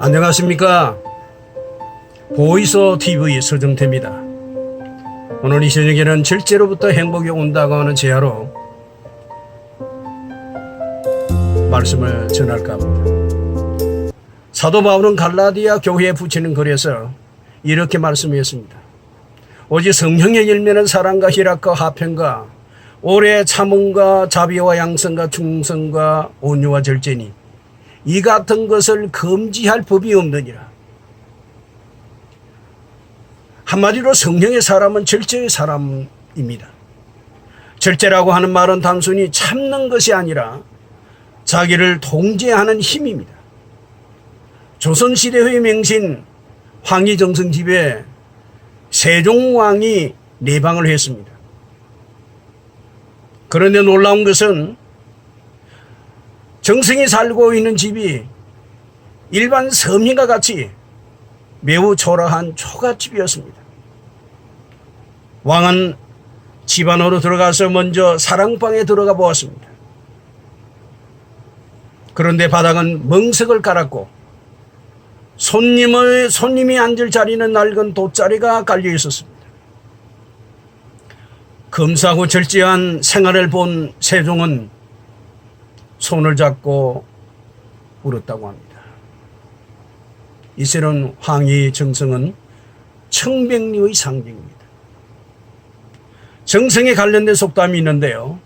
안녕하십니까. 보이소 TV 서정태입니다. 오늘 이 저녁에는 절제로부터 행복이 온다고 하는 제야로 말씀을 전할까 합니다. 사도 바울은 갈라디아 교회에 붙이는 글에서 이렇게 말씀했습니다. 오직 성령의 열매는 사랑과 희락과 화평과 오래 참음과 자비와 양성과 충성과 온유와 절제니 이 같은 것을 금지할 법이 없느니라. 한마디로 성령의 사람은 절제의 사람입니다. 절제라고 하는 말은 단순히 참는 것이 아니라 자기를 통제하는 힘입니다. 조선시대의 맹신 황희정성 집에 세종왕이 내방을 했습니다. 그런데 놀라운 것은 정성이 살고 있는 집이 일반 서민과 같이 매우 초라한 초가집이었습니다. 왕은 집 안으로 들어가서 먼저 사랑방에 들어가 보았습니다. 그런데 바닥은 멍석을 깔았고 손님이 앉을 자리는 낡은 돗자리가 깔려 있었습니다. 검소하고 절제한 생활을 본 세종은 손을 잡고 울었다고 합니다. 이세론 황희의 정성은 청백리의 상징입니다. 정성에 관련된 속담이 있는데요.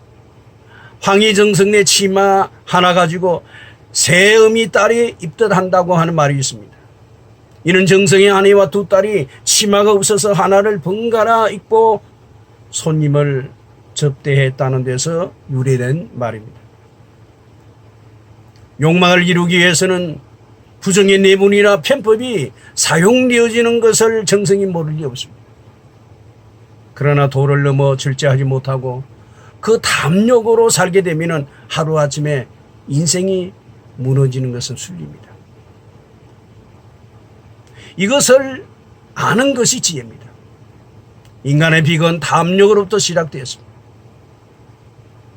황희 정성 내 치마 하나 가지고 세 어미 딸이 입덧한다고 하는 말이 있습니다. 이는 정성의 아내와 두 딸이 치마가 없어서 하나를 번갈아 입고 손님을 접대했다는 데서 유래된 말입니다. 욕망을 이루기 위해서는 부정의 내분이나 편법이 사용되어지는 것을 정성이 모를 리 없습니다. 그러나 도를 넘어 절제하지 못하고 그 담력으로 살게 되면 하루아침에 인생이 무너지는 것은 순리입니다. 이것을 아는 것이 지혜입니다. 인간의 비건 담력으로부터 시작되었습니다.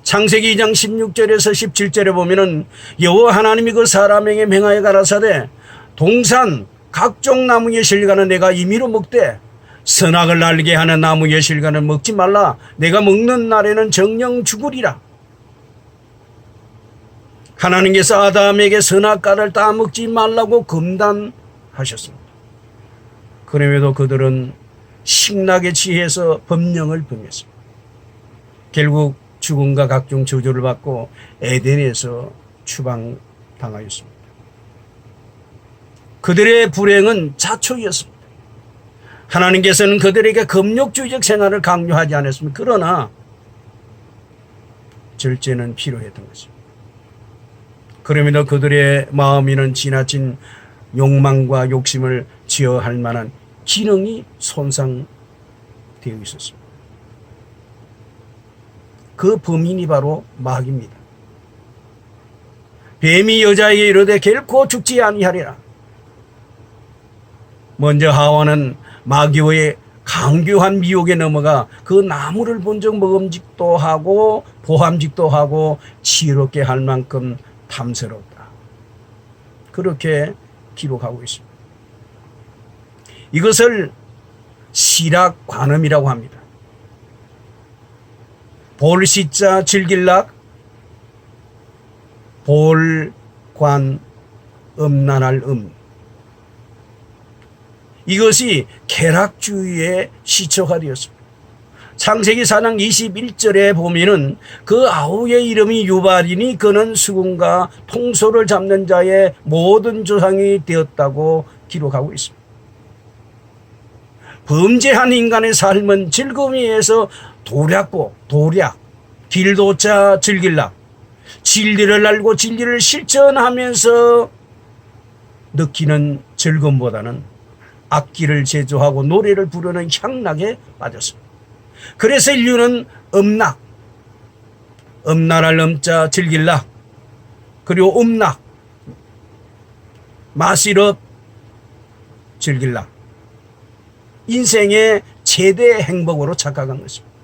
창세기 2장 16절에서 17절에 보면은 여호와 하나님이 그 사람에게 명하여 가라사대 동산 각종 나무 예실과는 내가 임의로 먹되 선악을 알게 하는 나무 예실과는 먹지 말라. 내가 먹는 날에는 정령 죽으리라. 하나님께서 아담에게 선악과를 따먹지 말라고 금단하셨습니다. 그럼에도 그들은 식락에 취해서 법령을 범했습니다. 결국 죽음과 각종 저주를 받고 에덴에서 추방당하였습니다. 그들의 불행은 자초이었습니다. 하나님께서는 그들에게 금욕주의적 생활을 강요하지 않았습니다. 그러나 절제는 필요했던 것입니다. 그럼에도 그들의 마음에는 지나친 욕망과 욕심을 제어할 만한 기능이 손상되어 있었습니다. 그 범인이 바로 마귀입니다. 뱀이 여자에게 이르되 결코 죽지 아니하리라. 먼저 하와는 마귀의 강교한 미혹에 넘어가 그 나무를 본 적 먹음직도 하고 보함직도 하고 지혜롭게 할 만큼 탐스럽다. 그렇게 기록하고 있습니다. 이것을 시락관음이라고 합니다. 볼시자 즐길락 볼관 음란할 이것이 쾌락주의의 시초가 되었습니다. 창세기 4장 21절에 보면은 그 아우의 이름이 유발이니 그는 수금과 통소를 잡는 자의 모든 조상이 되었다고 기록하고 있습니다. 범죄한 인간의 삶은 즐거움에 의해서 도략, 길도자 즐길락, 진리를 알고 진리를 실천하면서 느끼는 즐거움보다는 악기를 제조하고 노래를 부르는 향락에 빠졌습니다. 그래서 인류는 음란할 음자 즐길락, 그리고 음락, 마시럽 즐길락, 인생의 최대 행복으로 착각한 것입니다.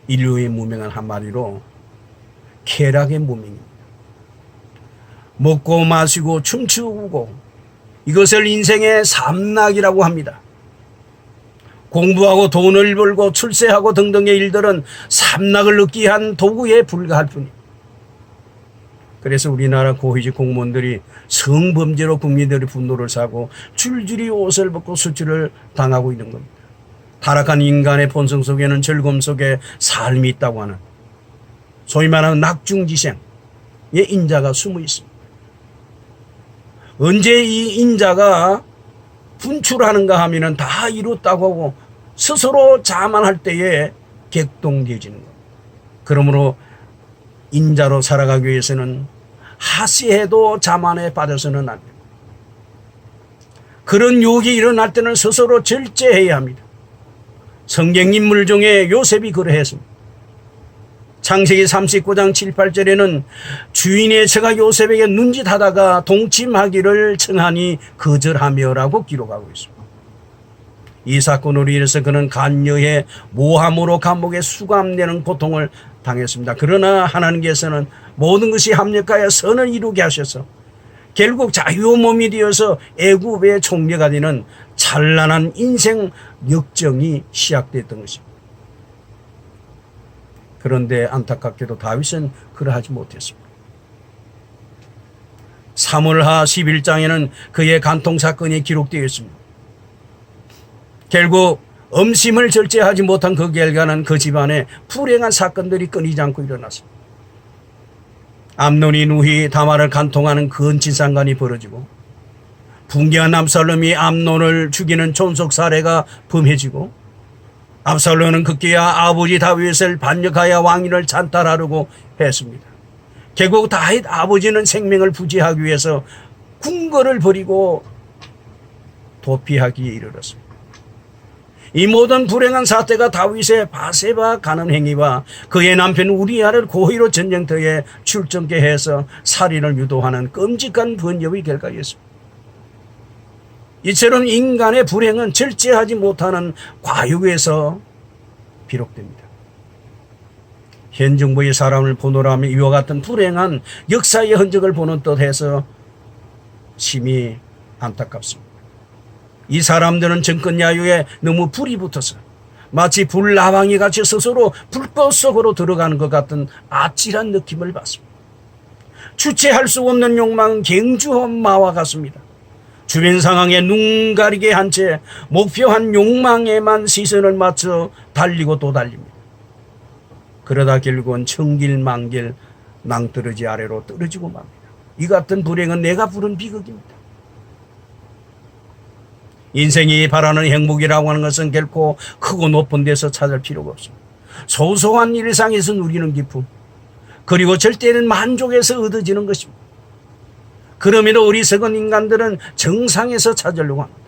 인류의 무명은 한마디로 쾌락의 무명입니다. 먹고 마시고 춤추고 이것을 인생의 삼락이라고 합니다. 공부하고 돈을 벌고 출세하고 등등의 일들은 삼락을 얻기 위한 도구에 불과할 뿐입니다. 그래서 우리나라 고위직 공무원들이 성범죄로 국민들의 분노를 사고 줄줄이 옷을 벗고 수치를 당하고 있는 겁니다. 타락한 인간의 본성 속에는 즐거움 속에 삶이 있다고 하는 소위 말하는 낙중지생의 인자가 숨어 있습니다. 언제 이 인자가 분출하는가 하면은 다 이뤘다고 하고 스스로 자만할 때에 객동되어지는 겁니다. 그러므로 인자로 살아가기 위해서는 하시해도 자만에 빠져서는 안 됩니다. 그런 유혹이 일어날 때는 스스로 절제해야 합니다. 성경 인물 중에 요셉이 그러했습니다. 창세기 39장 7, 8절에는 주인의 처가 요셉에게 눈짓하다가 동침하기를 청하니 거절하며라고 기록하고 있습니다. 이 사건으로 인해서 그는 간녀의 모함으로 감옥에 수감되는 고통을 당했습니다. 그러나 하나님께서는 모든 것이 합력하여 선을 이루게 하셔서 결국 자유의 몸이 되어서 애굽의 총리가 되는 찬란한 인생 역정이 시작됐던 것입니다. 그런데 안타깝게도 다윗은 그러하지 못했습니다. 사무엘하 11장에는 그의 간통사건이 기록되어 있습니다. 결국 음심을 절제하지 못한 그 결과는 그 집안에 불행한 사건들이 끊이지 않고 일어났습니다. 암논이 누히 다말을 간통하는 근친상간이 벌어지고 분개한 압살롬이 암논을 죽이는 존속 사례가 범해지고 압살롬은 급기야 아버지 다윗을 반역하여 왕위를 찬탈하려고 했습니다. 결국 다윗 아버지는 생명을 부지하기 위해서 궁궐을 버리고 도피하기에 이르렀습니다. 이 모든 불행한 사태가 다윗의 바세바 가는 행위와 그의 남편 우리아를 고의로 전쟁터에 출정케 해서 살인을 유도하는 끔찍한 번역의 결과였습니다. 이처럼 인간의 불행은 절제하지 못하는 과욕에서 비롯됩니다. 현 정부의 사람을 보노라면 이와 같은 불행한 역사의 흔적을 보는 듯해서 심히 안타깝습니다. 이 사람들은 정권 야유에 너무 불이 붙어서 마치 불나방이 같이 스스로 불꽃 속으로 들어가는 것 같은 아찔한 느낌을 받습니다. 주체할 수 없는 욕망은 갱주엄마와 같습니다. 주변 상황에 눈 가리게 한 채 목표한 욕망에만 시선을 맞춰 달리고 또 달립니다. 그러다 결국은 천길만길 낭떠러지 아래로 떨어지고 맙니다. 이 같은 불행은 내가 부른 비극입니다. 인생이 바라는 행복이라고 하는 것은 결코 크고 높은 데서 찾을 필요가 없습니다. 소소한 일상에서 누리는 기쁨, 그리고 절대는 만족에서 얻어지는 것입니다. 그럼에도 어리석은 인간들은 정상에서 찾으려고 합니다.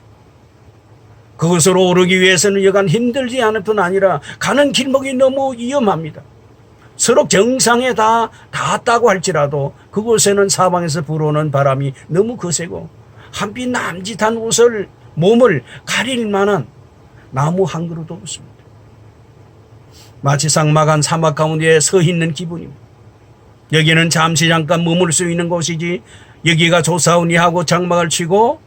그것으로 오르기 위해서는 여간 힘들지 않을 뿐 아니라 가는 길목이 너무 위험합니다. 서로 정상에 다 닿았다고 할지라도 그곳에는 사방에서 불어오는 바람이 너무 거세고 한빛 남짓한 몸을 가릴 만한 나무 한 그루도 없습니다. 마치 삭막한 사막 가운데 서 있는 기분입니다. 여기는 잠시 잠깐 머물 수 있는 곳이지 여기가 조사오니 하고 장막을 치고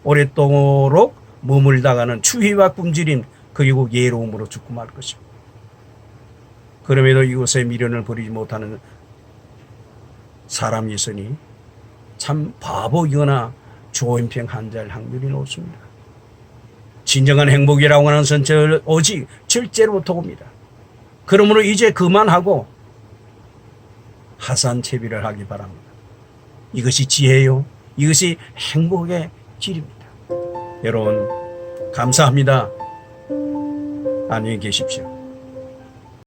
오랫동안 머물다가는 추위와 굶주림 그리고 예로움으로 죽고 말 것입니다. 그럼에도 이곳에 미련을 버리지 못하는 사람이 있으니 참 바보이거나 조인평 한자일 확률이 높습니다. 진정한 행복이라고 하는 것은 오직 절제로부터 옵니다. 그러므로 이제 그만하고 하산채비를 하기 바랍니다. 이것이 지혜요. 이것이 행복의 길입니다. 여러분 감사합니다. 안녕히 계십시오.